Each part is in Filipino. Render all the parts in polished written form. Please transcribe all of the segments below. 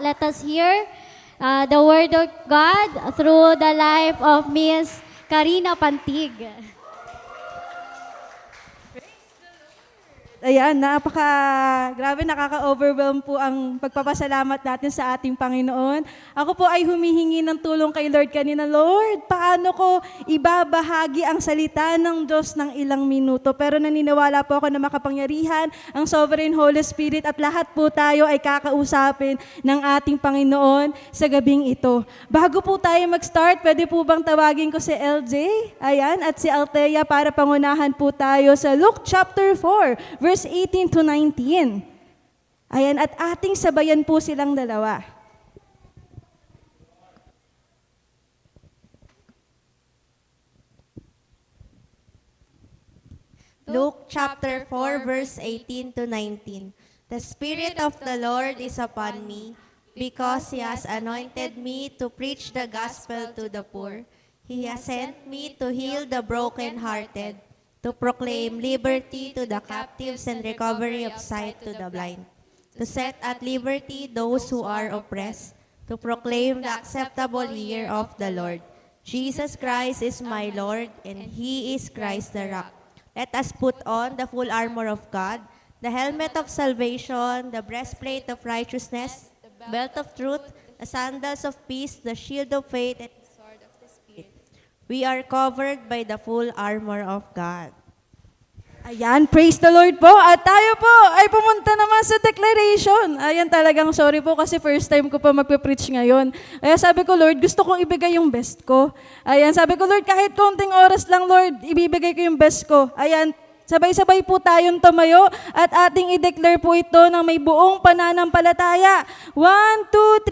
let us hear the Word of God through the life of Miss Karina Pantig. Ayan, grabe nakaka-overwhelm po ang pagpapasalamat natin sa ating Panginoon. Ako po ay humihingi ng tulong kay Lord kanina. Lord, paano ko ibabahagi ang salita ng Diyos ng ilang minuto? Pero naniniwala po ako na makapangyarihan ang Sovereign Holy Spirit at lahat po tayo ay kakausapin ng ating Panginoon sa gabing ito. Bago po tayo mag-start, pwede po bang tawagin ko si LJ? Ayan, at si Althea para pangunahan po tayo sa Luke chapter 4, verse 18 to 19. Ayan, at ating sabayan po silang dalawa. Luke chapter 4, verse 18 to 19. The Spirit of the Lord is upon me, because He has anointed me to preach the gospel to the poor. He has sent me to heal the brokenhearted, to proclaim liberty to the captives and recovery of sight to the blind, to set at liberty those who are oppressed, to proclaim the acceptable year of the Lord. Jesus Christ is my Lord, and He is Christ the rock. Let us put on the full armor of God, the helmet of salvation, the breastplate of righteousness, the belt of truth, the sandals of peace, the shield of faith, and the sword of the Spirit. We are covered by the full armor of God. Ayan, praise the Lord po. At tayo po ay pumunta naman sa declaration. Ayan, talagang sorry po kasi first time ko pa magpe-preach ngayon. Kaya sabi ko, Lord, gusto kong ibigay yung best ko. Ayan, sabi ko, Lord, kahit konting oras lang, Lord, ibibigay ko yung best ko. Ayan, sabay-sabay po tayong tumayo at ating i-declare po ito ng may buong pananampalataya. 1, 2,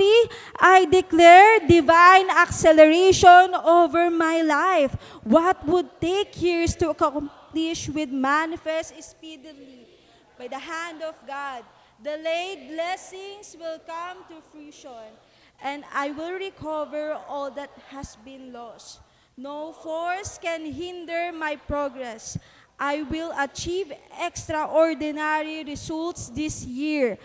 3, I declare divine acceleration over my life. What would take years to accomplish with manifest speedily by the hand of God. Delayed blessings will come to fruition, and I will recover all that has been lost. No force can hinder my progress. I will achieve extraordinary results this year.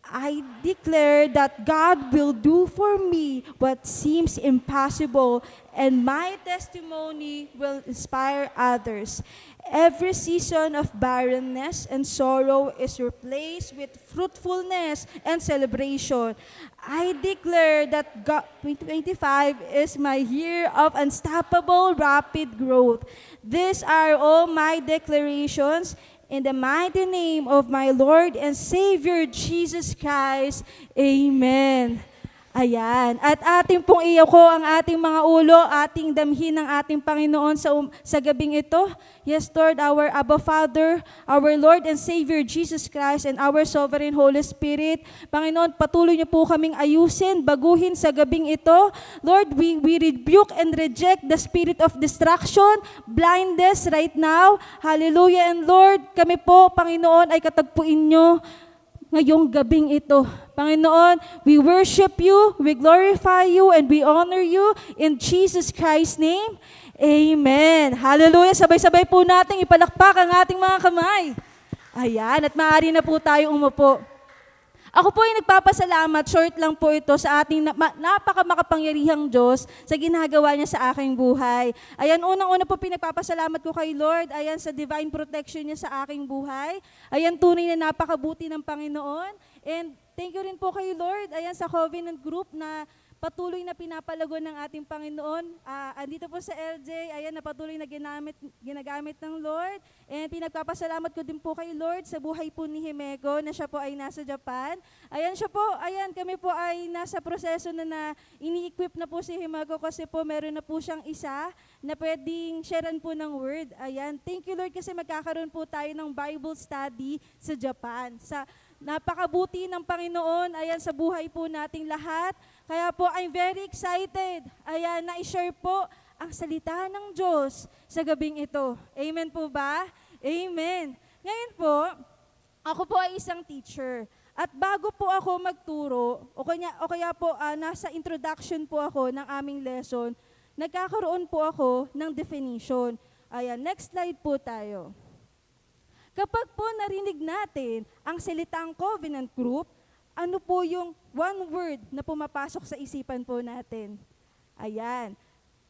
I declare that God will do for me what seems impossible, and my testimony will inspire others. Every season of barrenness and sorrow is replaced with fruitfulness and celebration. I declare that 2025 is my year of unstoppable rapid growth. These are all my declarations in the mighty name of my Lord and Savior Jesus Christ. Amen. Ayan. At ating pong iyako ang ating mga ulo, ating damhin ng ating Panginoon sa gabing ito. Yes, Lord, our Abba Father, our Lord and Savior Jesus Christ, and our Sovereign Holy Spirit. Panginoon, patuloy niyo po kaming ayusin, baguhin sa gabing ito. Lord, we rebuke and reject the spirit of distraction, blindness right now. Hallelujah. And Lord, kami po, Panginoon, ay katagpuin niyo ngayong gabing ito. Panginoon, we worship you, we glorify you, and we honor you in Jesus Christ's name. Amen. Hallelujah. Sabay-sabay po natin ipalakpak ang ating mga kamay. Ayan, at maaari na po tayo umupo. Ako po ay nagpapasalamat, short lang po ito sa ating napakamakapangyarihang Diyos sa ginagawa niya sa aking buhay. Ayan, unang-una po pinagpapasalamat ko kay Lord, ayan, sa divine protection niya sa aking buhay. Ayan, tunay na napakabuti ng Panginoon. And thank you rin po kay Lord, ayan, sa Covenant Group na patuloy na pinapalago ng ating Panginoon. Andito po sa LJ, ayan, na patuloy na ginagamit ng Lord. And pinagpapasalamat ko din po kay Lord sa buhay po ni Himego na siya po ay nasa Japan. Ayan siya po, ayan, kami po ay nasa proseso na ini-equip na po si Himego kasi po meron na po siyang isa na pwedeng sharean po ng word. Ayan, thank you Lord kasi magkakaroon po tayo ng Bible study sa Japan. Napakabuti ng Panginoon, ayan, sa buhay po nating lahat. Kaya po, I'm very excited. Ayan, na-share po ang salita ng Diyos sa gabing ito. Amen po ba? Amen. Ngayon po, ako po ay isang teacher. At bago po ako magturo, o kaya po nasa introduction po ako ng aming lesson, nagkakaroon po ako ng definition. Ayan, next slide po tayo. Kapag po narinig natin ang salitang covenant group, ano po yung one word na pumapasok sa isipan po natin. Ayan.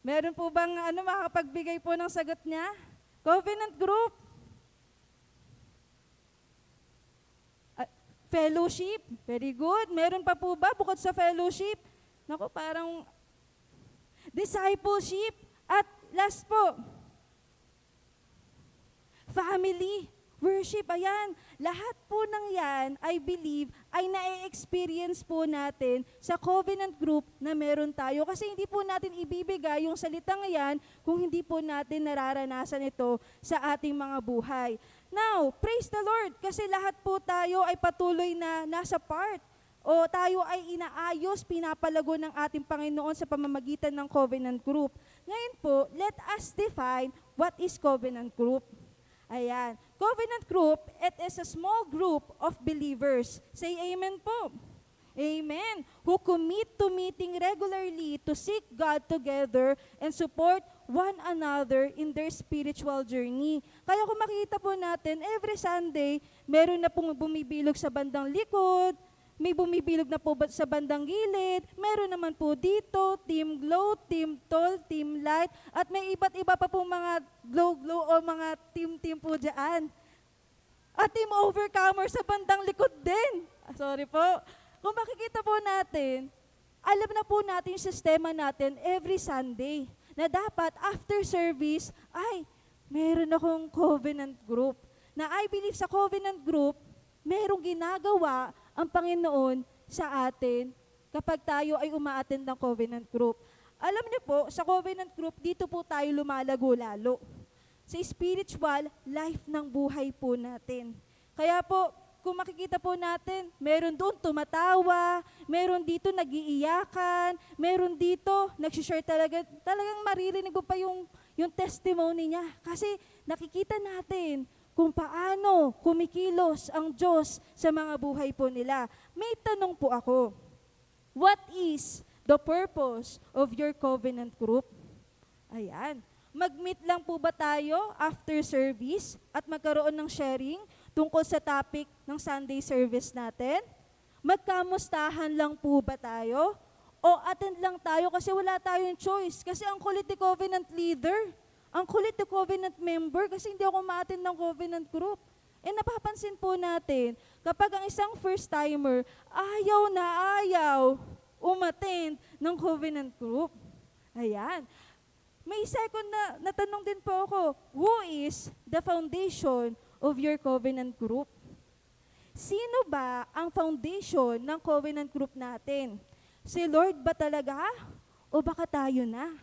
Meron po bang makapagbigay po ng sagot niya? Covenant group. Fellowship. Very good. Meron pa po ba bukod sa fellowship? Naku, parang discipleship. At last po, family. Worship, ayan. Lahat po ng yan, I believe, ay na-experience po natin sa covenant group na meron tayo. Kasi hindi po natin ibibigay yung salitang yan kung hindi po natin nararanasan ito sa ating mga buhay. Now, praise the Lord, kasi lahat po tayo ay patuloy na nasa part o tayo ay inaayos, pinapalago ng ating Panginoon sa pamamagitan ng covenant group. Ngayon po, let us define what is covenant group. Ayan. Covenant group, it is a small group of believers. Say amen po. Amen. Who commit to meeting regularly to seek God together and support one another in their spiritual journey. Kaya kung makita po natin, every Sunday, meron na pong bumibilog sa bandang likod, may bumibilog na po sa bandang gilid, meron naman po dito, Team Glow, Team Tall, Team Light, at may iba't iba pa po mga glow-glow o mga team-team po dyan. At Team Overcomer sa bandang likod din. Sorry po. Kung makikita po natin, alam na po natin yung sistema natin every Sunday na dapat after service, ay, meron akong covenant group. Na I believe sa covenant group, merong ginagawa ang Panginoon sa atin kapag tayo ay uma-attend ng covenant group. Alam niyo po, sa covenant group, dito po tayo lumalago lalo. Sa spiritual life ng buhay po natin. Kaya po, kung makikita po natin, meron doon tumatawa, meron dito nagiiyakan, meron dito nagsishare talagang maririnig mo pa yung testimony niya. Kasi nakikita natin kung paano kumikilos ang Diyos sa mga buhay po nila. May tanong po ako, what is the purpose of your covenant group? Ayan. Mag-meet lang po ba tayo after service at magkaroon ng sharing tungkol sa topic ng Sunday service natin? Magkamustahan lang po ba tayo? O attend lang tayo kasi wala tayong choice? Kasi ang kulit ni covenant leader, ang kulit ni covenant member kasi hindi ako ma-attend ng covenant group. Napapansin po natin, kapag ang isang first-timer ayaw umattend ng covenant group. Ayan. May second na tanong din po ako, who is the foundation of your covenant group? Sino ba ang foundation ng covenant group natin? Si Lord ba talaga? O baka tayo na?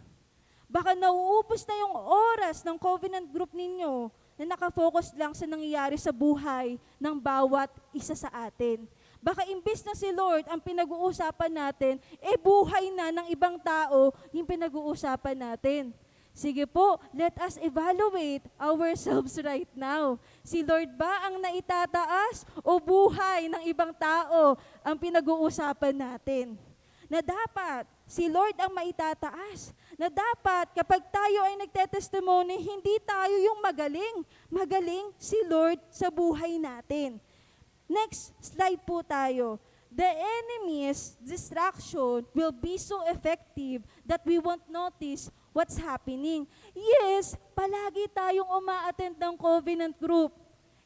Baka nauubos na yung oras ng covenant group ninyo na nakafocus lang sa nangyayari sa buhay ng bawat isa sa atin. Baka imbis na si Lord ang pinag-uusapan natin, buhay na ng ibang tao yung pinag-uusapan natin. Sige po, let us evaluate ourselves right now. Si Lord ba ang naitataas o buhay ng ibang tao ang pinag-uusapan natin? Na dapat si Lord ang maitataas. Na dapat kapag tayo ay nagtetestimony, hindi tayo yung magaling. Magaling si Lord sa buhay natin. Next slide po tayo. The enemy's distraction will be so effective that we won't notice what's happening. Yes, palagi tayong uma-attend ng covenant group.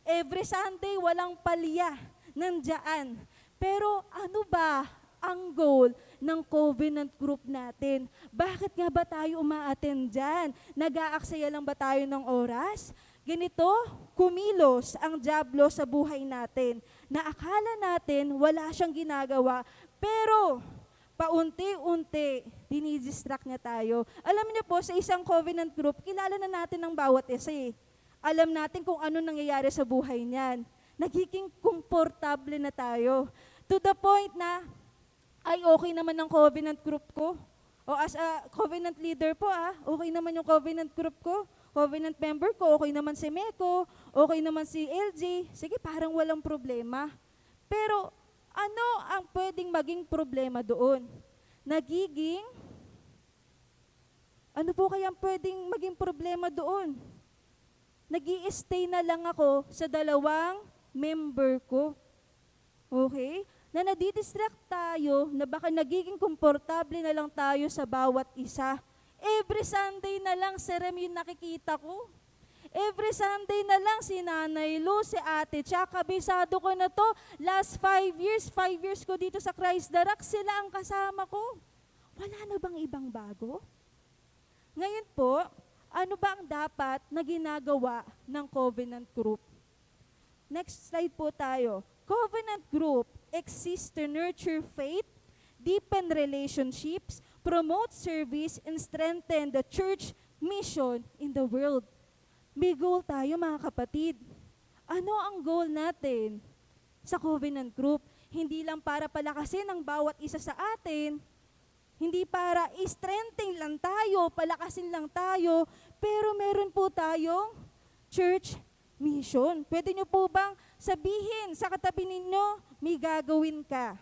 Every Sunday, walang palya, nandiyan. Pero ano ba ang goal ng covenant group natin? Bakit nga ba tayo uma-attend dyan? Nag-aaksaya lang ba tayo ng oras? Ganito, kumilos ang dyablo sa buhay natin na akala natin wala siyang ginagawa, pero paunti-unti, dinidistract niya tayo. Alam niyo po, sa isang covenant group, kilala na natin ang bawat isa eh. Alam natin kung ano nangyayari sa buhay niyan. Nagiging komportable na tayo. To the point na, ay okay naman ang covenant group ko. O as a covenant leader po okay naman yung covenant group ko. Covenant member ko, okay naman si Meko, okay naman si LJ. Sige, parang walang problema. Pero ano ang pwedeng maging problema doon? Ano po kaya pwedeng maging problema doon? Nag-i-stay na lang ako sa 2 member ko. Okay? na nadidistract tayo, na baka nagiging komportable na lang tayo sa bawat isa. Every Sunday na lang si Rem yung nakikita ko. Every Sunday na lang si Nanay Lu, si Ate Cha, kabisado ko na to. Last 5 years ko dito sa Christ the Rock, sila ang kasama ko. Wala na bang ibang bago? Ngayon po, ano ba ang dapat na ginagawa ng Covenant Group? Next slide po tayo. Covenant Group exists to nurture faith, deepen relationships, promote service, and strengthen the church mission in the world. May goal tayo mga kapatid. Ano ang goal natin sa Covenant Group? Hindi lang para palakasin ang bawat isa sa atin, hindi para i-strengthen lang tayo, palakasin lang tayo, pero meron po tayong church mission. Pwede nyo po bang sabihin sa katabi ninyo, may gagawin ka?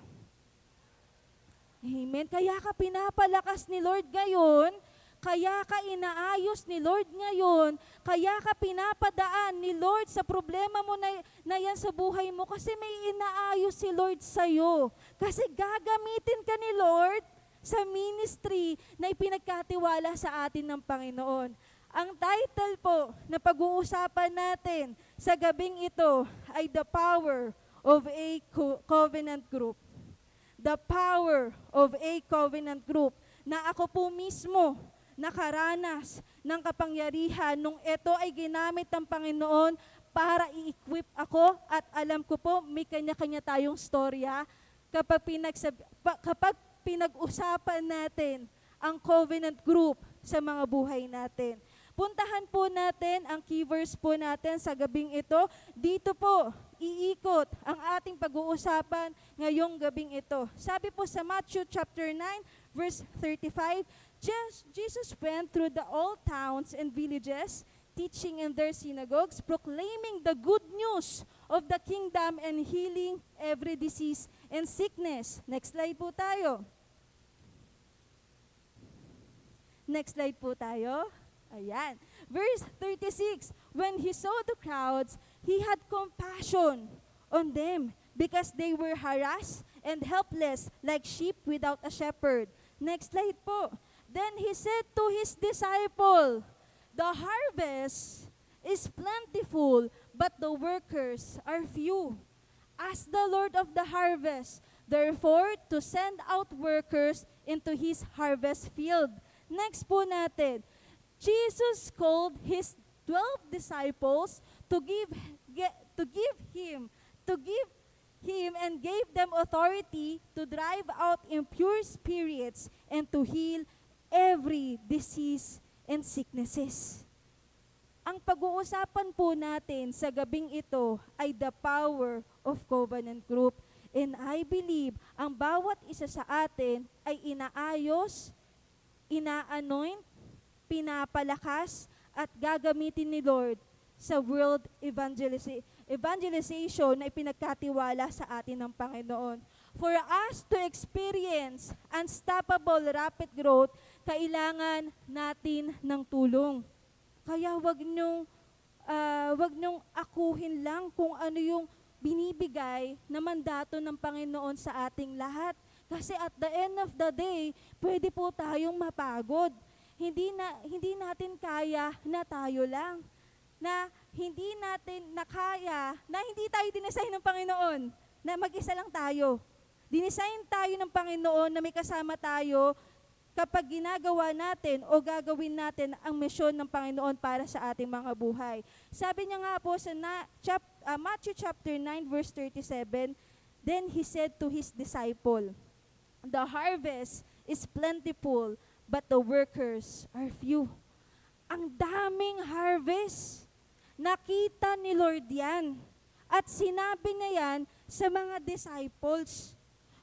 Amen. Kaya ka pinapalakas ni Lord ngayon, kaya ka inaayos ni Lord ngayon, kaya ka pinapadaan ni Lord sa problema mo na yan sa buhay mo, kasi may inaayos si Lord sa'yo. Kasi gagamitin ka ni Lord sa ministry na ipinagkatiwala sa atin ng Panginoon. Ang title po na pag-uusapan natin sa gabing ito ay The Power of a Covenant Group. The Power of a Covenant Group, na ako po mismo nakaranas ng kapangyarihan nung ito ay ginamit ng Panginoon para i-equip ako, at alam ko po may kanya-kanya tayong storya kapag pinag-usapan natin ang Covenant Group sa mga buhay natin. Puntahan po natin ang keywords po natin sa gabing ito. Dito po, iikot ang ating pag-uusapan ngayong gabing ito. Sabi po sa Matthew chapter 9, verse 35, Jesus went through all towns and villages, teaching in their synagogues, proclaiming the good news of the kingdom and healing every disease and sickness. Next slide po tayo. Next slide po tayo. Ayan. Verse 36, when he saw the crowds, he had compassion on them because they were harassed and helpless like sheep without a shepherd. Next slide po. Then he said to his disciple, the harvest is plentiful, but the workers are few. Ask the Lord of the harvest, therefore, to send out workers into his harvest field. Next po natin, Jesus called his 12 disciples to give him and gave them authority to drive out impure spirits and to heal every disease and sicknesses. Ang pag-uusapan po natin sa gabing ito ay the power of Covenant Group. And I believe ang bawat isa sa atin ay inaayos, ina-anoint, pinapalakas at gagamitin ni Lord sa world evangelization na ipinagkatiwala sa atin ng Panginoon. For us to experience unstoppable rapid growth, kailangan natin ng tulong. Kaya wag niyong akuhin lang kung ano yung binibigay na mandato ng Panginoon sa ating lahat. Kasi at the end of the day, pwede po tayong mapagod. Hindi natin kaya na tayo lang. Na hindi natin nakaya, na hindi tayo dinesign ng Panginoon, na mag-isa lang tayo. Dinesign tayo ng Panginoon na may kasama tayo kapag ginagawa natin o gagawin natin ang misyon ng Panginoon para sa ating mga buhay. Sabi niya nga po sa Matthew chapter 9 verse 37, then he said to his disciple, the harvest is plentiful, but the workers are few. Ang daming harvest. Nakita ni Lord yan. At sinabi niya yan sa mga disciples.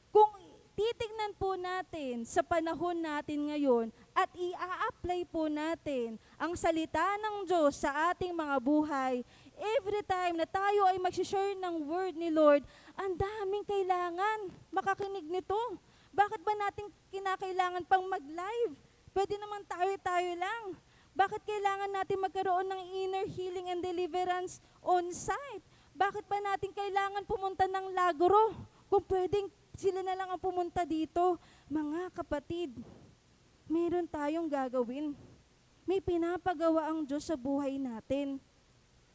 Kung titignan po natin sa panahon natin ngayon at i-a-apply po natin ang salita ng Diyos sa ating mga buhay, every time na tayo ay mag-share ng word ni Lord, ang daming kailangan makakinig nito. Bakit ba natin kinakailangan pang mag-live? Pwede naman tayo lang. Bakit kailangan natin magkaroon ng inner healing and deliverance on-site? Bakit pa natin kailangan pumunta ng Lagro Kung pwedeng sila na lang ang pumunta dito, mga kapatid, meron tayong gagawin. May pinapagawa ang Diyos sa buhay natin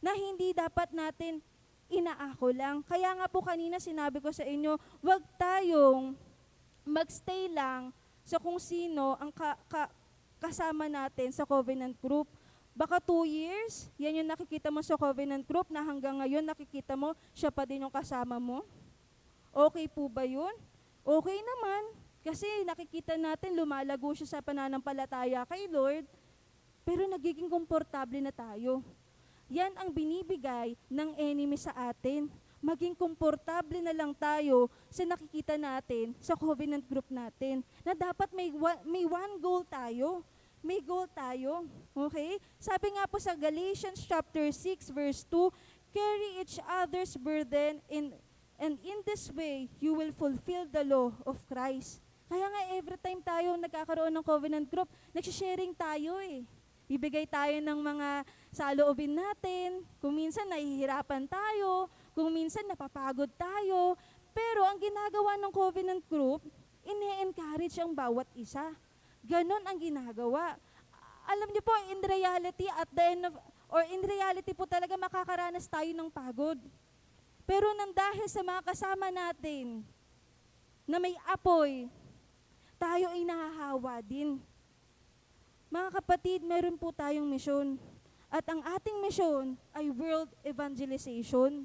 na hindi dapat natin inaako lang. Kaya nga po kanina sinabi ko sa inyo, wag tayong magstay lang sa kung sino ang kasama natin sa covenant group. Baka 2 years, yan yung nakikita mo sa covenant group na hanggang ngayon nakikita mo, siya pa din yung kasama mo. Okay po ba yun? Okay naman. Kasi nakikita natin lumalago siya sa pananampalataya kay Lord, pero nagiging komportable na tayo. Yan ang binibigay ng enemy sa atin. Maging komportable na lang tayo sa nakikita natin sa covenant group natin. Na dapat may one goal tayo. May goal tayo. Okay? Sabi nga po sa Galatians chapter 6 verse 2, carry each other's burden and in this way, you will fulfill the law of Christ. Kaya nga every time tayo nagkakaroon ng covenant group, nagsisharing tayo eh. Bibigay tayo ng mga saloobin natin, kung minsan nahihirapan tayo, kung minsan napapagod tayo. Pero ang ginagawa ng covenant group, ine-encourage ang bawat isa. Ganon ang ginagawa. Alam niyo po, in reality, in reality po talaga makakaranas tayo ng pagod. Pero nang dahil sa mga kasama natin na may apoy, tayo ay nahahawa din. Mga kapatid, meron po tayong misyon. At ang ating misyon ay world evangelization.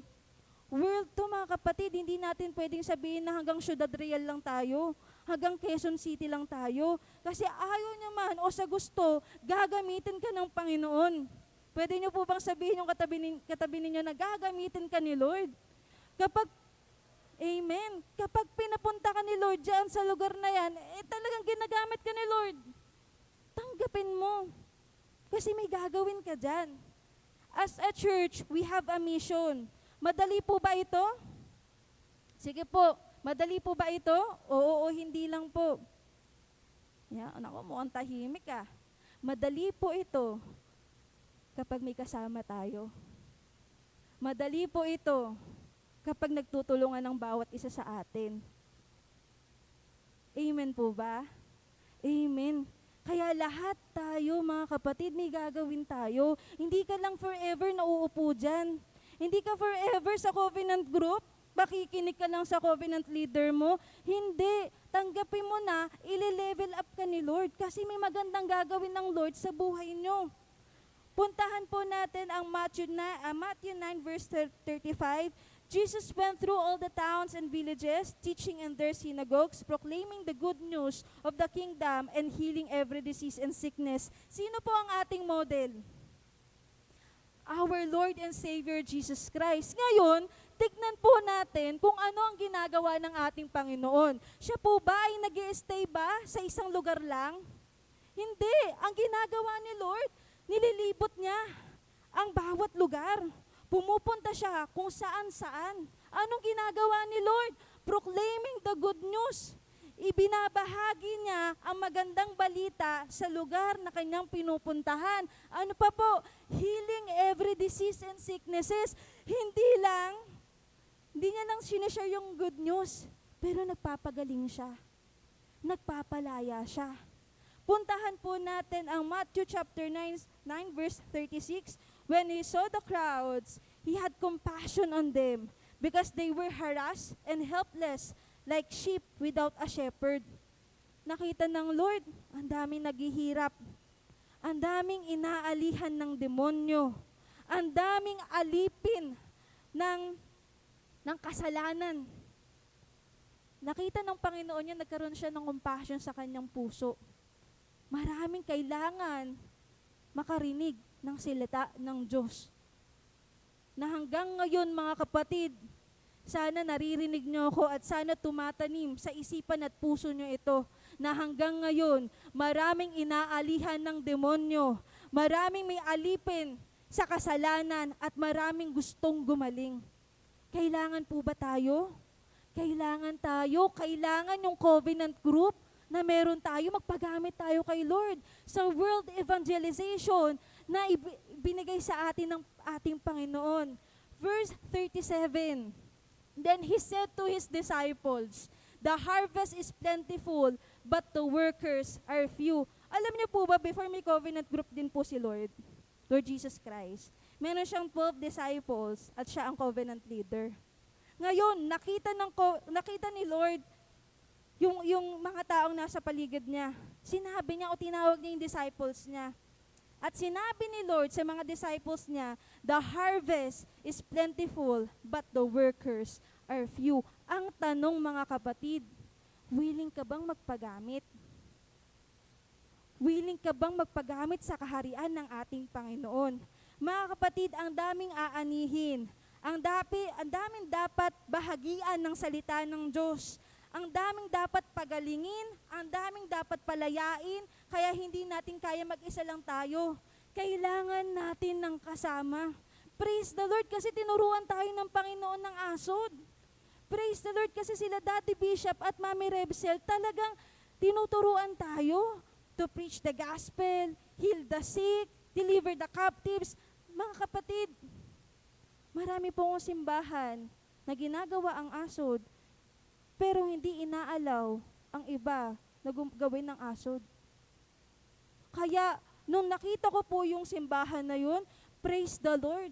World to mga kapatid, hindi natin pwedeng sabihin na hanggang Ciudad Real lang tayo, hanggang Quezon City lang tayo. Kasi ayaw naman o sa gusto, gagamitin ka ng Panginoon. Pwede nyo po bang sabihin yung katabi ninyo na gagamitin ka ni Lord? Kapag pinapunta ka ni Lord dyan sa lugar na yan, talagang ginagamit ka ni Lord. Tanggapin mo. Kasi may gagawin ka dyan. As a church, we have a mission. Madali po ba ito? Sige po, madali po ba ito? Oo, hindi lang po. Naku, mukhang tahimik ah. Madali po ito kapag may kasama tayo. Madali po ito kapag nagtutulungan ng bawat isa sa atin. Amen po ba? Amen. Kaya lahat tayo, mga kapatid, may gagawin tayo. Hindi ka lang forever na uupo dyan. Hindi ka forever sa covenant group. Makikinig ka lang sa covenant leader mo. Hindi. Tanggapin mo na, ili-level up ka ni Lord kasi may magandang gagawin ng Lord sa buhay nyo. Puntahan po natin ang Matthew 9 verse 35. Jesus went through all the towns and villages, teaching in their synagogues, proclaiming the good news of the kingdom and healing every disease and sickness. Sino po ang ating model? Our Lord and Savior Jesus Christ. Ngayon, tignan po natin kung ano ang ginagawa ng ating Panginoon. Siya po ba ay nag-i-stay ba sa isang lugar lang? Hindi. Ang ginagawa ni Lord, nililibot niya ang bawat lugar. Pumupunta siya kung saan-saan. Anong ginagawa ni Lord? Proclaiming the good news. Ibinabahagi niya ang magandang balita sa lugar na kanyang pinupuntahan. Ano pa po? Healing every disease and sicknesses. Hindi niya lang sinishare yung good news, pero nagpapagaling siya. Nagpapalaya siya. Puntahan po natin ang Matthew chapter 9 verse 36. When he saw the crowds, he had compassion on them because they were harassed and helpless like sheep without a shepherd. Nakita ng Lord, ang daming naghihirap. Ang daming inaalihan ng demonyo. Ang daming alipin ng kasalanan. Nakita ng Panginoon niya, nagkaroon siya ng compassion sa kanyang puso. Maraming kailangan makarinig ng salita ng Diyos. Na hanggang ngayon, mga kapatid, sana naririnig niyo ako at sana tumatanim sa isipan at puso niyo ito na hanggang ngayon, maraming inaalihan ng demonyo, maraming may alipin sa kasalanan at maraming gustong gumaling. Kailangan po ba tayo? Kailangan tayo, kailangan yung covenant group na meron tayo, magpagamit tayo kay Lord sa world evangelization na ibinigay sa atin ng ating Panginoon. Verse 37, Then he said to his disciples, "The harvest is plentiful, but the workers are few." Alam niyo po ba, before may covenant group din po si Lord Jesus Christ, meron siyang 12 disciples at siya ang covenant leader. Ngayon, nakita ni Lord yung mga taong nasa paligid niya. Sinabi niya o tinawag niya yung disciples niya. At sinabi ni Lord sa mga disciples niya, "The harvest is plentiful, but the workers are few." Ang tanong, mga kapatid, willing ka bang magpagamit? Willing ka bang magpagamit sa kaharian ng ating Panginoon? Mga kapatid, ang daming aanihin. Ang daming dapat bahagian ng salita ng Diyos. Ang daming dapat pagalingin, ang daming dapat palayain, kaya hindi natin kaya mag-isa lang tayo. Kailangan natin ng kasama. Praise the Lord kasi tinuruan tayo ng Panginoon ng asod. Praise the Lord kasi sila Daddy Bishop at Mami Rebsel talagang tinuturuan tayo to preach the gospel, heal the sick, deliver the captives. Mga kapatid, marami pong simbahan na ginagawa ang asod, pero hindi inaalaw ang iba na gawin ng asod. Kaya, nung nakita ko po yung simbahan na yun, praise the Lord.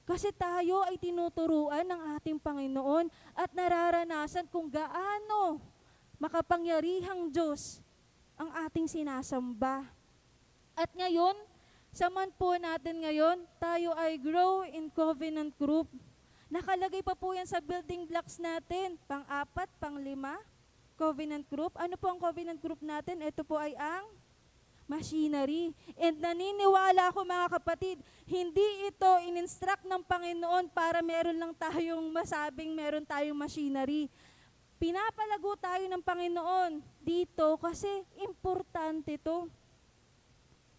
Kasi tayo ay tinuturuan ng ating Panginoon at nararanasan kung gaano makapangyarihang Diyos ang ating sinasamba. At ngayon, sa month po natin ngayon, tayo ay Grow in Covenant Group. Nakalagay pa po yan sa building blocks natin. Pang-4, pang-5, Covenant Group. Ano po ang Covenant Group natin? Ito po ay ang machinery. And naniniwala ako, mga kapatid, hindi ito in-instruct ng Panginoon para meron lang tayong masabing meron tayong machinery. Pinapalago tayo ng Panginoon dito kasi importante to.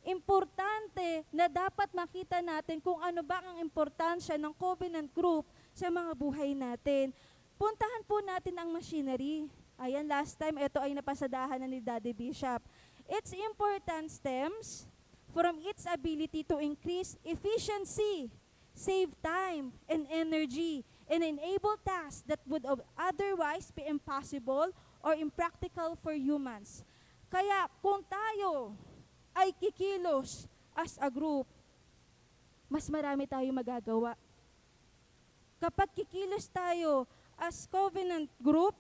Importante na dapat makita natin kung ano ba ang importansya ng covenant group sa mga buhay natin. Puntahan po natin ang machinery. Ayan, last time, ito ay napasadahan na ni Daddy Bishop. Its importance stems from its ability to increase efficiency, save time and energy, and enable tasks that would otherwise be impossible or impractical for humans. Kaya kung tayo ay kikilos as a group, mas marami tayo magagawa. Kapag kikilos tayo as covenant group,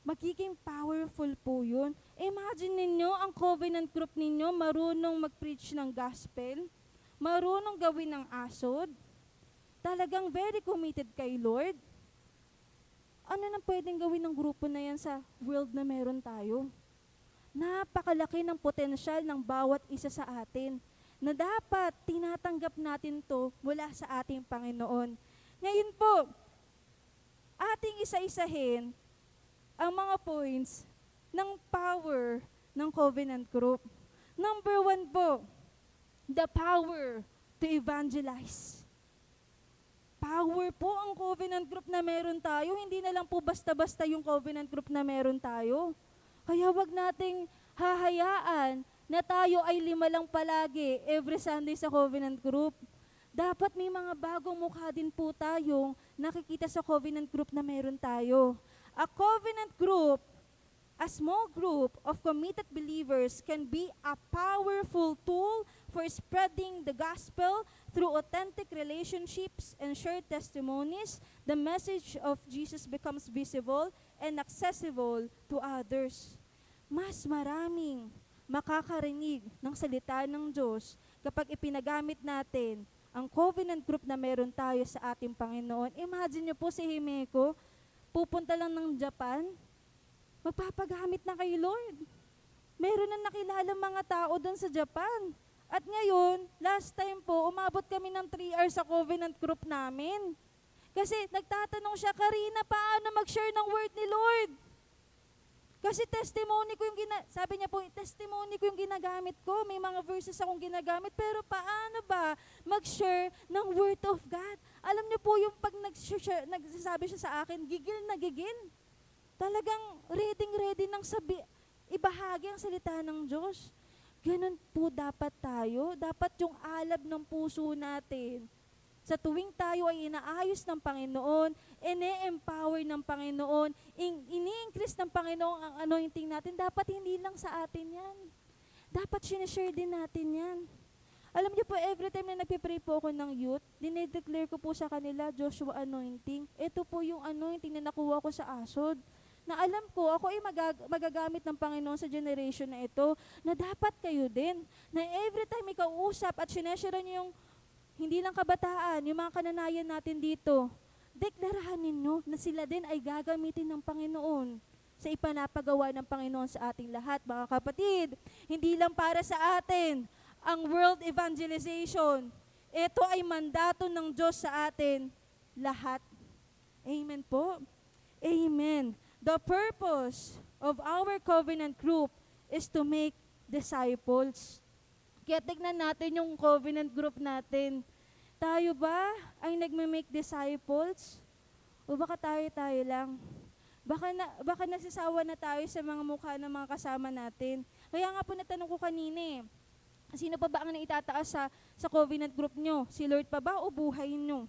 magiging powerful po yun. Imagine ninyo, ang covenant group ninyo marunong mag-preach ng gospel, marunong gawin ng asod, talagang very committed kay Lord. Ano na pwedeng gawin ng grupo na yan sa world na meron tayo? Napakalaki ng potensyal ng bawat isa sa atin na dapat tinatanggap natin to mula sa ating Panginoon. Ngayon po, ating isa-isahin ang mga points ng power ng covenant group. Number 1 po, the power to evangelize. Power po ang covenant group na meron tayo. Hindi na lang po basta-basta yung covenant group na meron tayo. Kaya wag nating hahayaan na tayo ay 5 lang palagi every Sunday sa covenant group. Dapat may mga bagong mukha din po tayong nakikita sa covenant group na meron tayo. A covenant group, a small group of committed believers can be a powerful tool for spreading the gospel through authentic relationships and shared testimonies. The message of Jesus becomes visible and accessible to others. Mas maraming makakarinig ng salita ng Diyos kapag ipinagamit natin ang covenant group na meron tayo sa ating Panginoon. Imagine niyo po si Himeko, pupunta lang ng Japan, magpapagamit na kay Lord. Meron na nakilala mga tao doon sa Japan. At ngayon, last time po, umabot kami ng 3 hours sa covenant group namin. Kasi nagtatanong siya, "Karina, paano mag-share ng word ni Lord?" Kasi testimony ko yung sabi niya po, testimony ko yung ginagamit ko. May mga verses akong ginagamit, pero paano ba mag-share ng word of God? Alam niyo po yung pag nagsasabi siya sa akin, gigil na gigil. Talagang ready nang ibahagi ang salita ng Diyos. Ganun po dapat tayo. Dapat yung alab ng puso natin Sa tuwing tayo ay inaayos ng Panginoon, ine-empower ng Panginoon, ini-increase ng Panginoon ang anointing natin, dapat hindi lang sa atin yan. Dapat sinishare din natin yan. Alam niyo po, every time na nagpipray po ako ng youth, dinedeclare ko po sa kanila, Joshua anointing. Ito po yung anointing na nakuha ko sa asod. Na alam ko, ako ay magagamit ng Panginoon sa generation na ito, na dapat kayo din. Na every time ikaw usap at sineshare niyo yung hindi lang kabataan, yung mga kananayan natin dito, deklarahan ninyo na sila din ay gagamitin ng Panginoon sa ipanapagawa ng Panginoon sa ating lahat. Mga kapatid, hindi lang para sa atin ang world evangelization. Ito ay mandato ng Diyos sa atin lahat. Amen po. Amen. The purpose of our covenant group is to make disciples. Kaya tignan natin yung covenant group natin. Tayo ba ay nagme-make disciples? O baka tayo lang? Baka nasisawa na tayo sa mga mukha ng mga kasama natin. Kaya nga po natanong ko kanina sino pa ba ang naitataas sa covenant group nyo? Si Lord pa ba o buhay nyo?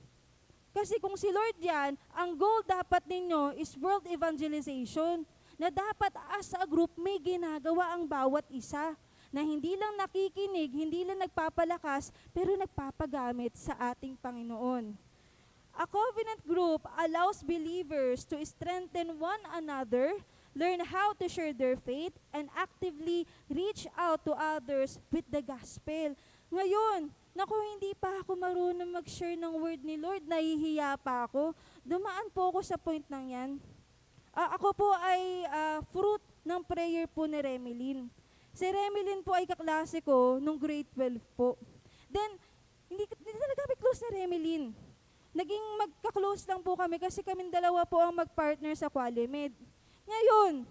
Kasi kung si Lord yan, ang goal dapat ninyo is world evangelization. Na dapat as a group may ginagawa ang bawat isa. Na hindi lang nakikinig, hindi lang nagpapalakas, pero nagpapagamit sa ating Panginoon. A covenant group allows believers to strengthen one another, learn how to share their faith, and actively reach out to others with the gospel. Ngayon, naku, hindi pa ako marunong mag-share ng word ni Lord, nahihiya pa ako. Dumaan po ako sa point ng yan. Ako po ay fruit ng prayer po ni Remilyn. Si Remilyn po ay kaklase ko nung grade 12 po. Then, hindi talaga kami close ni Remilyn. Naging magka-close lang po kami kasi kaming dalawa po ang mag-partner sa Qualimed. Ngayon,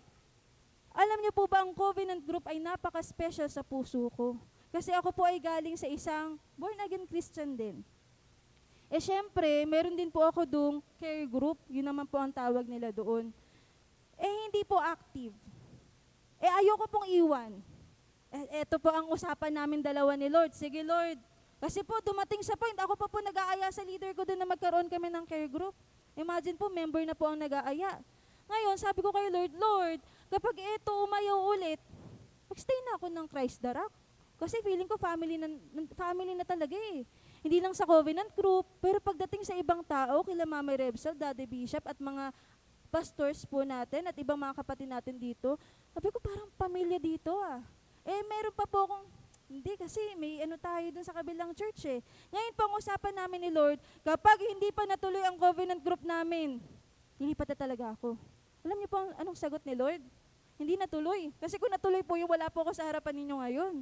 alam niyo po ba ang covenant group ay napaka-special sa puso ko. Kasi ako po ay galing sa isang born-again Christian din. Syempre, meron din po ako doong care group. Yun naman po ang tawag nila doon. Hindi po active. Ayoko pong iwan. Ito po ang usapan namin dalawa ni Lord. Sige Lord, kasi po dumating sa point, ako pa po nag-aaya sa leader ko doon na magkaroon kami ng care group. Imagine po, member na po ang nag-aaya. Ngayon, sabi ko kay Lord, Lord, kapag ito umayaw ulit, magstay na ako ng Christ the Rock. Kasi feeling ko family na talaga eh. Hindi lang sa covenant group, pero pagdating sa ibang tao, kila Mama Rebsel, Daddy Bishop, at mga pastors po natin, at ibang mga kapatid natin dito, sabi ko parang pamilya dito ah. Meron pa po akong, hindi kasi may tayo dun sa kabilang church eh. Ngayon pang usapan namin ni Lord, kapag hindi pa natuloy ang covenant group namin, lilipat na talaga ako. Alam niyo po anong sagot ni Lord? Hindi natuloy. Kasi kung natuloy po yung wala po ako sa harapan ninyo ngayon.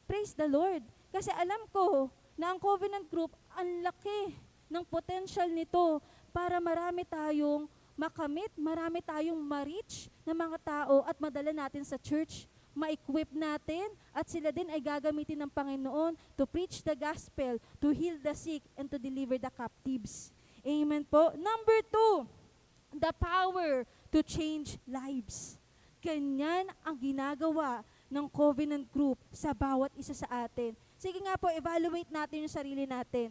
Praise the Lord. Kasi alam ko na ang covenant group, ang laki ng potential nito para marami tayong makamit, marami tayong ma-reach ng mga tao at madala natin sa church. Ma-equip natin at sila din ay gagamitin ng Panginoon to preach the gospel, to heal the sick, and to deliver the captives. Amen po. Number 2, the power to change lives. Ganyan ang ginagawa ng covenant group sa bawat isa sa atin. Sige nga po, evaluate natin yung sarili natin.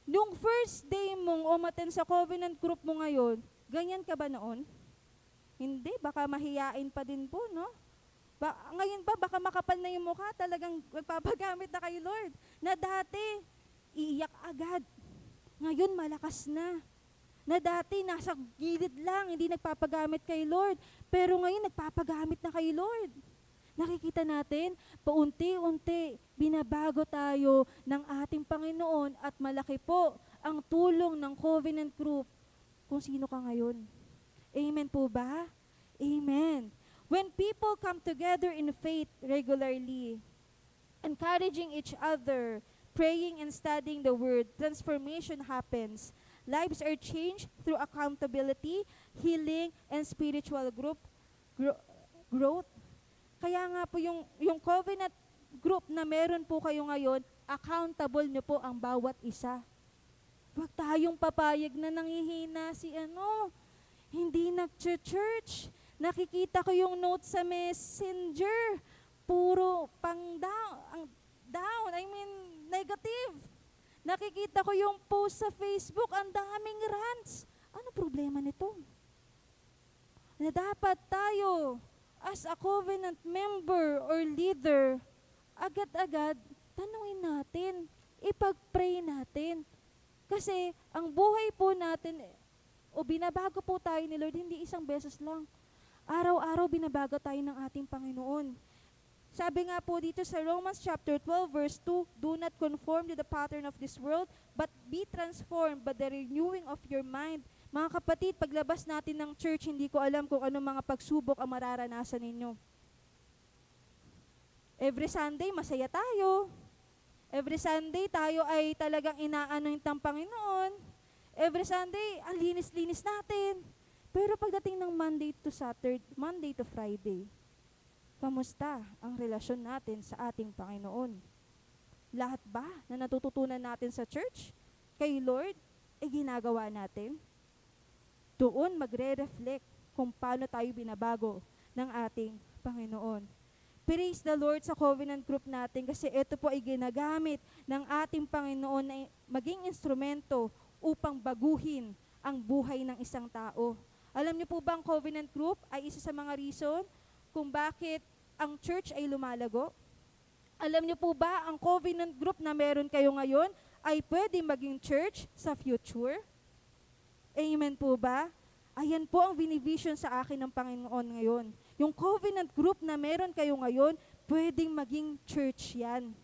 Nung first day mong umattend sa covenant group mo ngayon, ganyan ka ba noon? Hindi, baka mahiyain pa din po, no? Ngayon ba, baka makapal na yung mukha, talagang magpapagamit na kay Lord. Na dati, iiyak agad. Ngayon, malakas na. Na dati, nasa gilid lang, hindi nagpapagamit kay Lord. Pero ngayon, nagpapagamit na kay Lord. Nakikita natin, paunti-unti, binabago tayo ng ating Panginoon at malaki po ang tulong ng covenant group kung sino ka ngayon. Amen po ba? Amen. When people come together in faith regularly, encouraging each other, praying and studying the Word, transformation happens. Lives are changed through accountability, healing, and spiritual growth. Kaya nga po yung covenant group na meron po kayo ngayon, accountable nyo po ang bawat isa. Huwag tayong papayag na nangihina hindi nag-church. Nakikita ko yung note sa messenger, puro pang down, negative. Nakikita ko yung post sa Facebook, ang daming rants. Ano problema nito? Na dapat tayo, as a covenant member or leader, agad-agad, tanungin natin, ipag-pray natin. Kasi ang buhay po natin, o binabago po tayo ni Lord, hindi isang beses lang. Araw-araw binabago tayo ng ating Panginoon. Sabi nga po dito sa Romans chapter 12 verse 2, do not conform to the pattern of this world, but be transformed by the renewing of your mind. Mga kapatid, paglabas natin ng church, hindi ko alam kung ano mga pagsubok ang mararanasan ninyo. Every Sunday, masaya tayo. Every Sunday, tayo ay talagang inaano ng Panginoon. Every Sunday, ang linis-linis natin. Pero pagdating ng Monday to Friday, kamusta ang relasyon natin sa ating Panginoon? Lahat ba na natututunan natin sa church, kay Lord, ay ginagawa natin? Doon magre-reflect kung paano tayo binabago ng ating Panginoon. Praise the Lord sa covenant group natin kasi ito po ay ginagamit ng ating Panginoon na maging instrumento upang baguhin ang buhay ng isang tao. Alam niyo po ba ang covenant group ay isa sa mga reason kung bakit ang church ay lumalago? Alam niyo po ba ang covenant group na meron kayo ngayon ay pwede maging church sa future? Amen po ba? Ayan po ang binivision sa akin ng Panginoon ngayon. Yung covenant group na meron kayo ngayon, pwedeng maging church yan.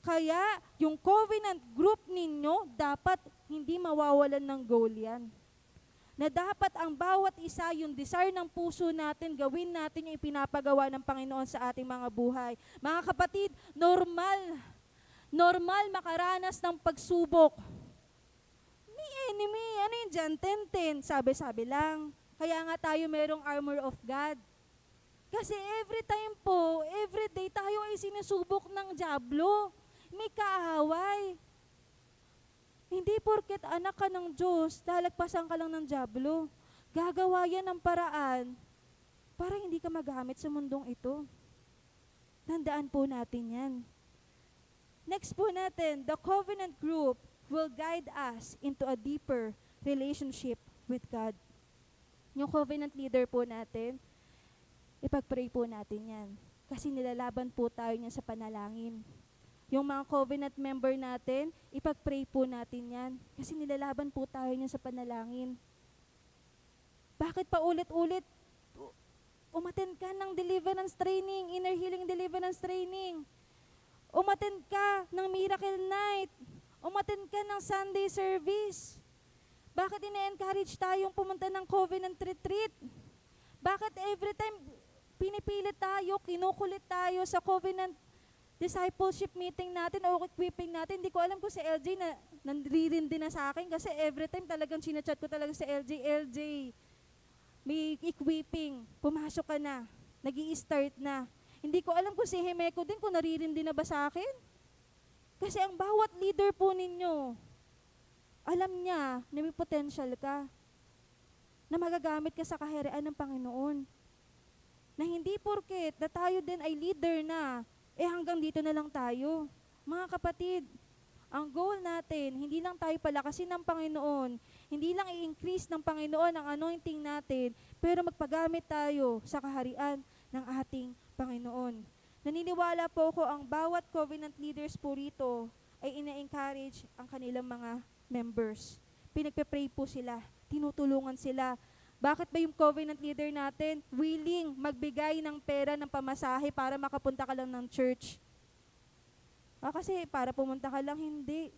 Kaya yung covenant group ninyo, dapat hindi mawawalan ng goal yan. Na dapat ang bawat isa, yung desire ng puso natin, gawin natin yung ipinapagawa ng Panginoon sa ating mga buhay. Mga kapatid, normal makaranas ng pagsubok. May enemy, ano yun dyan? 10-10, sabi-sabi lang. Kaya nga tayo merong armor of God. Kasi every time po, every day tayo ay sinusubok ng dyablo. May kaaway. Hindi porket anak ka ng Diyos, lalagpasan ka lang ng dyablo. Gagawa yan ng paraan para hindi ka magamit sa mundong ito. Tandaan po natin yan. Next po natin, the covenant group will guide us into a deeper relationship with God. Yung covenant leader po natin, ipag-pray po natin yan. Kasi nilalaban po tayo niya sa panalangin. Yung mga covenant member natin, ipag-pray po natin yan. Kasi nilalaban po tayo niya sa panalangin. Bakit pa ulit-ulit umattend ka ng deliverance training, inner healing deliverance training? Umattend ka ng miracle night. Umattend ka ng Sunday service. Bakit ina-encourage tayong pumunta ng covenant retreat? Bakit every time pinipilit tayo, kinukulit tayo sa covenant discipleship meeting natin o equipping natin? Hindi ko alam kung si LJ na nandirindi na sa akin kasi every time talagang sinachat ko talaga si LJ, may equipping, pumasok ka na, nag-i-start na. Hindi ko alam kung si Hemeko din kung naririndi na ba sa akin. Kasi ang bawat leader po ninyo, alam niya na may potential ka, na magagamit ka sa kaharian ng Panginoon. Na hindi porket na tayo din ay leader na, hanggang dito na lang tayo. Mga kapatid, ang goal natin, hindi lang tayo palakasin ng Panginoon, hindi lang i-increase ng Panginoon ang anointing natin, pero magpagamit tayo sa kaharian ng ating Panginoon. Naniniwala po ako ang bawat covenant leaders po rito ay ina-encourage ang kanilang mga members. Pinagpe-pray po sila, tinutulungan sila. Bakit ba yung covenant leader natin willing magbigay ng pera ng pamasahe para makapunta ka lang ng church? Kasi para pumunta ka lang, hindi.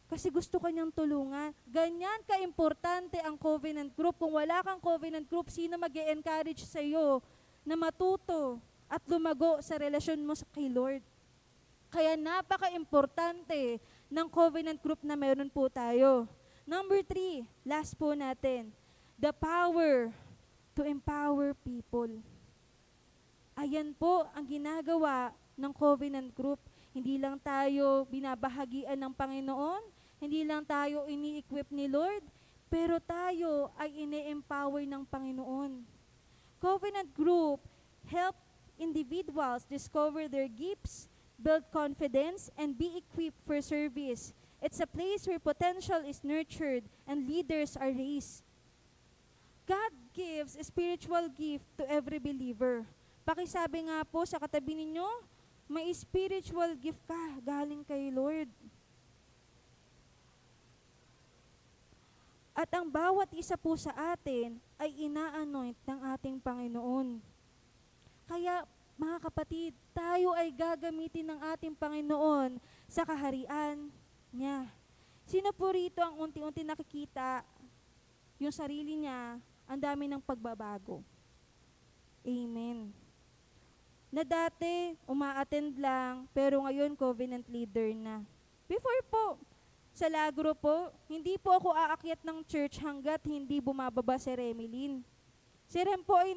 Kasi gusto ka niyang tulungan. Ganyan ka-importante ang covenant group. Kung wala kang covenant group, sino mag-e-encourage sa iyo na matuto at lumago sa relasyon mo kay Lord? Kaya napaka-importante ng covenant group na meron po tayo. Number 3, last po natin. The power to empower people. Ayan po ang ginagawa ng covenant group. Hindi lang tayo binabahagian ng Panginoon, hindi lang tayo ini-equip ni Lord, pero tayo ay ini-empower ng Panginoon. Covenant group help individuals discover their gifts, build confidence, and be equipped for service. It's a place where potential is nurtured and leaders are raised. God gives a spiritual gift to every believer. Pakisabi nga po sa katabi ninyo, may spiritual gift ka galing kay Lord. At ang bawat isa po sa atin ay ina-anoint ng ating Panginoon. Kaya mga kapatid, tayo ay gagamitin ng ating Panginoon sa kaharian niya. Sino po rito ang unti-unti nakikita yung sarili niya, ang dami ng pagbabago? Amen. Na dati, uma-attend lang, pero ngayon covenant leader na. Before po, sa Lagro po, hindi po ako aakyat ng church hanggat hindi bumababa si Remilyn. Si Rem po ay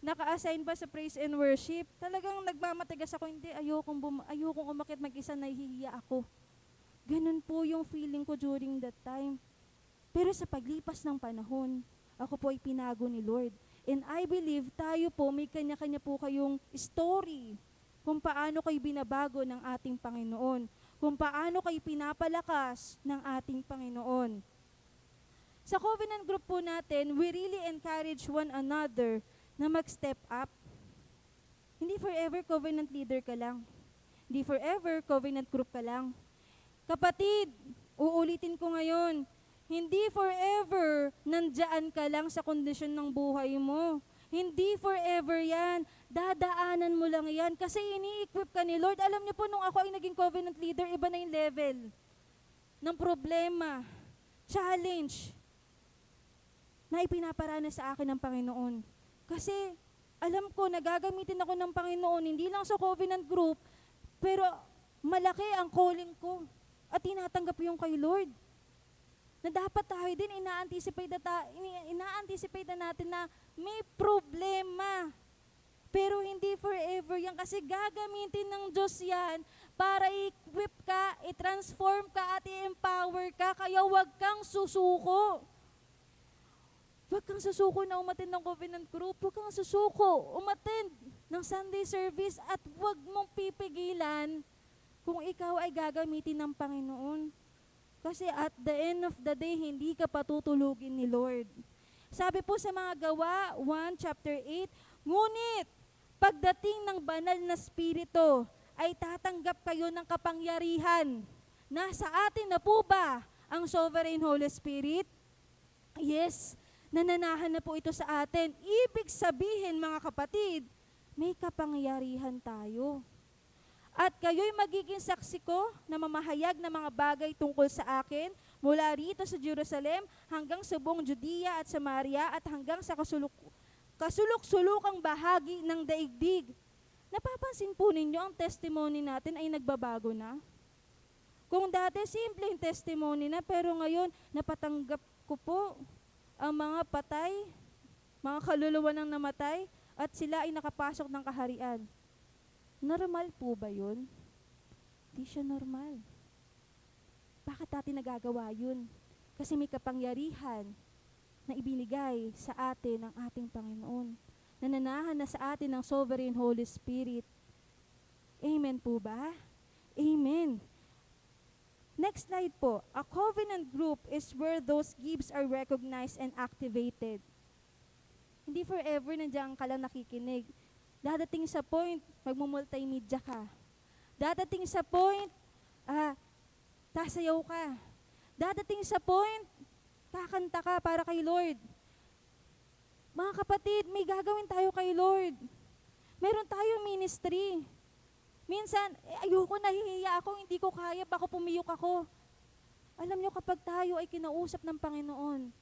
naka-assign ba sa praise and worship? Talagang nagmamatigas ako, hindi, ayokong umakyat mag-isa, nahihiya ako. Ganun po yung feeling ko during that time. Pero sa paglipas ng panahon, ako po ay pinago ni Lord. And I believe tayo po, may kanya-kanya po kayong story kung paano kayo binabago ng ating Panginoon, kung paano kayo pinapalakas ng ating Panginoon. Sa covenant group po natin, we really encourage one another na mag-step up. Hindi forever covenant leader ka lang. Hindi forever covenant group ka lang. Kapatid, uulitin ko ngayon, hindi forever nandyan ka lang sa kondisyon ng buhay mo. Hindi forever yan. Dadaanan mo lang yan kasi ini-equip ka ni Lord. Alam niyo po, nung ako ay naging covenant leader, iba na yung level ng problema, challenge na ipinaparana sa akin ng Panginoon. Kasi alam ko, nagagamitin ako ng Panginoon, hindi lang sa covenant group, pero malaki ang calling ko at tinatanggap yung kay Lord. Na dapat tayo din ina-anticipate na natin na may problema. Pero hindi forever yan kasi gagamitin ng Diyos yan para i-equip ka, i-transform ka at i-empower ka, kaya huwag kang susuko. Huwag kang susuko na umattend ng covenant group. Huwag kang susuko umattend ng Sunday service at huwag mong pipigilan kung ikaw ay gagamitin ng Panginoon. Kasi at the end of the day, hindi ka patutulugin ni Lord. Sabi po sa mga Gawa 1, chapter 8, ngunit pagdating ng banal na spirito, ay tatanggap kayo ng kapangyarihan. Nasa atin na po ba ang sovereign Holy Spirit? Yes, nananahan na po ito sa atin. Ibig sabihin, mga kapatid, may kapangyarihan tayo. At kayo'y magiging saksi ko na mamahayag ng mga bagay tungkol sa akin mula rito sa Jerusalem hanggang sa buong Judea at Samaria at hanggang sa kasulok-sulukang bahagi ng daigdig. Napapansin po ninyo ang testimony natin ay nagbabago na? Kung dati simpleng testimony na, pero ngayon napatanggap ko po ang mga patay, mga kaluluwa ng namatay, at sila ay nakapasok ng kaharian. Normal po ba yun? Hindi siya normal. Bakit natin nagagawa yun? Kasi may kapangyarihan na ibinigay sa atin ng ating Panginoon. Nananahan na sa atin ng sovereign Holy Spirit. Amen po ba? Amen. Next slide po. A covenant group is where those gifts are recognized and activated. Hindi forever nandiyan ka lang nakikinig. Dadating sa point, magmumultimedia ka. Dadating sa point, sasayaw ka. Dadating sa point, kakanta ka para kay Lord. Mga kapatid, may gagawin tayo kay Lord. Meron tayong ministry. Minsan, ayoko, nahihiya ako, hindi ko kaya, baka pumiyok ako. Alam nyo, kapag tayo ay kinausap ng Panginoon,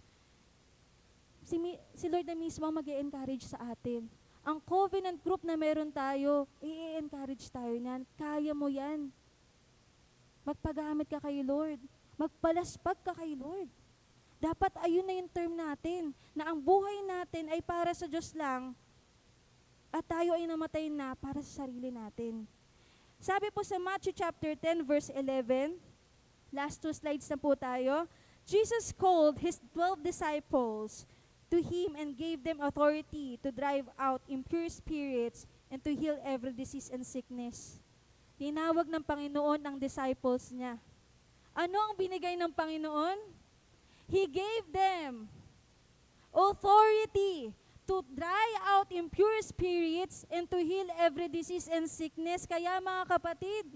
si Lord na mismo mag-e-encourage sa atin. Ang covenant group na meron tayo, i-encourage tayo niyan. Kaya mo yan. Magpagamit ka kay Lord. Magpalaspag ka kay Lord. Dapat ayun na yung term natin, na ang buhay natin ay para sa Diyos lang at tayo ay namatay na para sa sarili natin. Sabi po sa Matthew chapter 10 verse 11, last 2 slides na po tayo, Jesus called His 12 disciples to Him and gave them authority to drive out impure spirits and to heal every disease and sickness. Tinawag ng Panginoon ang disciples niya. Ano ang binigay ng Panginoon? He gave them authority to drive out impure spirits and to heal every disease and sickness. Kaya mga kapatid,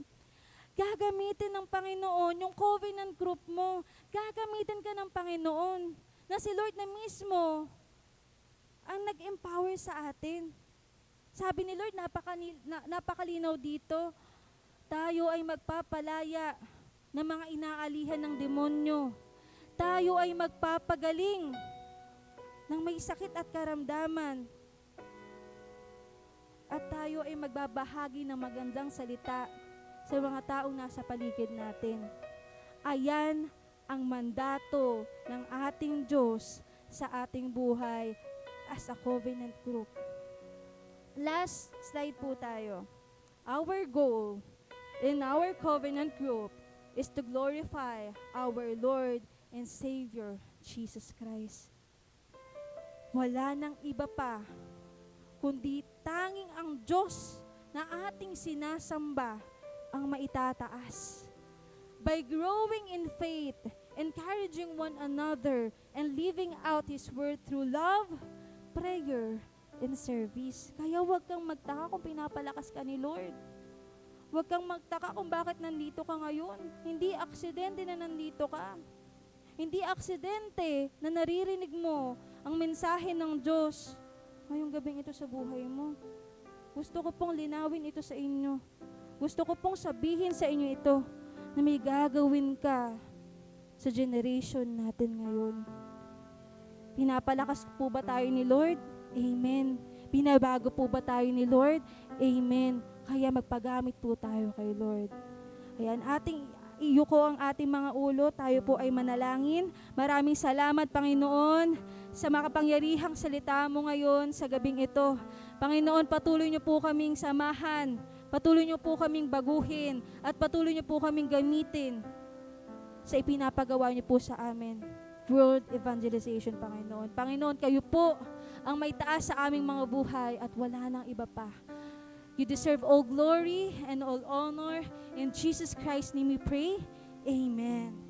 gagamitin ng Panginoon yung covenant group mo. Gagamitin ka ng Panginoon na si Lord na mismo ang nag-empower sa atin. Sabi ni Lord, napakalinaw dito, tayo ay magpapalaya ng mga inaalihan ng demonyo. Tayo ay magpapagaling ng may sakit at karamdaman. At tayo ay magbabahagi ng magandang salita sa mga taong nasa paligid natin. Ayan ang mandato ng ating Diyos sa ating buhay as a covenant group. Last slide po tayo. Our goal in our covenant group is to glorify our Lord and Savior, Jesus Christ. Wala nang iba pa, kundi tanging ang Diyos na ating sinasamba ang maitataas. By growing in faith, encouraging one another, and living out His Word through love, prayer, and service. Kaya huwag kang magtaka kung pinapalakas ka ni Lord. Huwag kang magtaka kung bakit nandito ka ngayon. Hindi aksidente na nandito ka. Hindi aksidente na naririnig mo ang mensahe ng Diyos ngayong gabing ito sa buhay mo. Gusto ko pong linawin ito sa inyo. Gusto ko pong sabihin sa inyo ito na may gagawin ka sa generation natin ngayon. Pinapalakas po ba tayo ni Lord? Amen. Binabago po ba tayo ni Lord? Amen. Kaya magpagamit po tayo kay Lord. Ayan, iyuko ang ating mga ulo, tayo po ay manalangin. Maraming salamat, Panginoon, sa makapangyarihang salita mo ngayon sa gabing ito. Panginoon, patuloy niyo po kaming samahan, patuloy niyo po kaming baguhin, at patuloy niyo po kaming gamitin sa ipinapagawa niyo po sa amin. World evangelization, Panginoon. Panginoon, kayo po ang may taas sa aming mga buhay at wala nang iba pa. You deserve all glory and all honor. In Jesus Christ's name we pray. Amen.